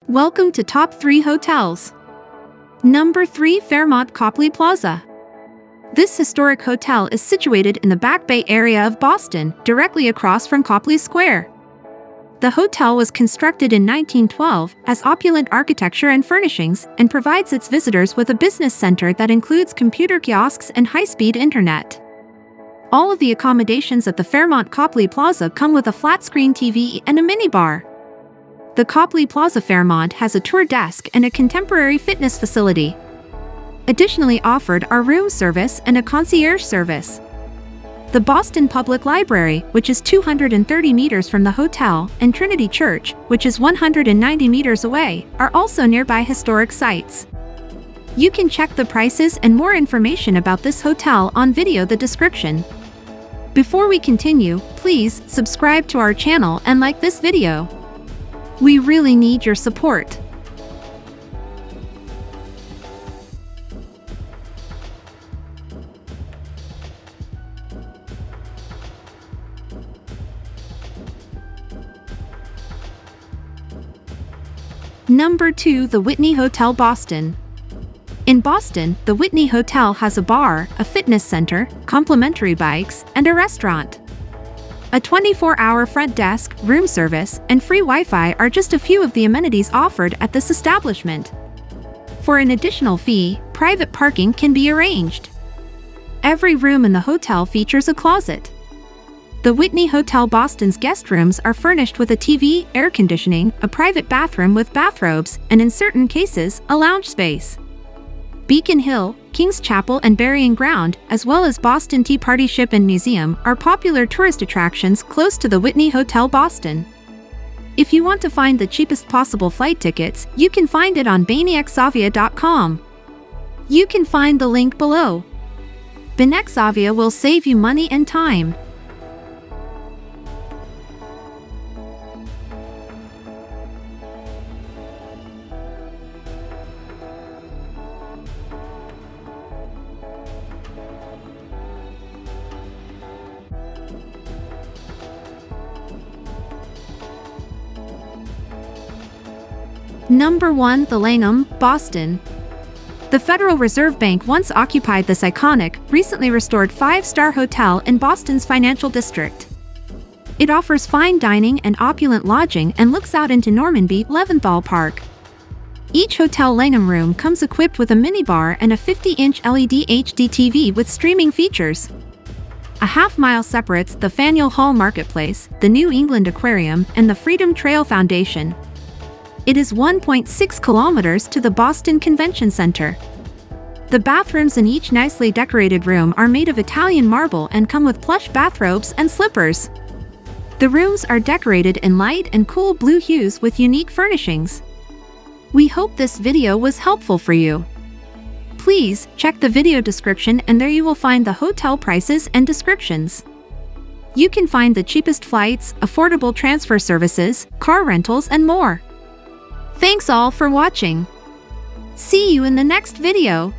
Welcome to Top 3 Hotels. Number 3, Fairmont Copley Plaza. This historic hotel is situated in the Back Bay area of Boston, directly across from Copley Square. The hotel was constructed in 1912, has opulent architecture and furnishings, and provides its visitors with a business center that includes computer kiosks and high-speed internet. All of the accommodations at the Fairmont Copley Plaza come with a flat-screen TV and a minibar. The Copley Plaza Fairmont has a tour desk and a contemporary fitness facility. Additionally offered are room service and a concierge service. The Boston Public Library, which is 230 meters from the hotel, and Trinity Church, which is 190 meters away, are also nearby historic sites. You can check the prices and more information about this hotel on the description. Before we continue, please subscribe to our channel and like this video. We really need your support. Number 2, the Whitney Hotel Boston. In Boston, the Whitney Hotel has a bar, a fitness center, complimentary bikes, and a restaurant. A 24-hour front desk, room service, and free Wi-Fi are just a few of the amenities offered at this establishment. For an additional fee, private parking can be arranged. Every room in the hotel features a closet. The Whitney Hotel Boston's guest rooms are furnished with a TV, air conditioning, a private bathroom with bathrobes, and in certain cases, a lounge space. Beacon Hill, King's Chapel, and Burying Ground, as well as Boston Tea Party Ship and Museum, are popular tourist attractions close to the Whitney Hotel Boston. If you want to find the cheapest possible flight tickets, you can find it on BaneXavia.com. You can find the link below. BaneXavia will save you money and time. Number 1, the Langham, Boston. The Federal Reserve Bank once occupied this iconic, recently restored 5-star hotel in Boston's financial district. It offers fine dining and opulent lodging and looks out into Normanby, Leventhal Park. Each hotel Langham room comes equipped with a minibar and a 50-inch LED HD TV with streaming features. A half-mile separates the Faneuil Hall Marketplace, the New England Aquarium, and the Freedom Trail Foundation. It is 1.6 kilometers to the Boston Convention Center. The bathrooms in each nicely decorated room are made of Italian marble and come with plush bathrobes and slippers. The rooms are decorated in light and cool blue hues with unique furnishings. We hope this video was helpful for you. Please check the video description and there you will find the hotel prices and descriptions. You can find the cheapest flights, affordable transfer services, car rentals, and more. Thanks all for watching. See you in the next video.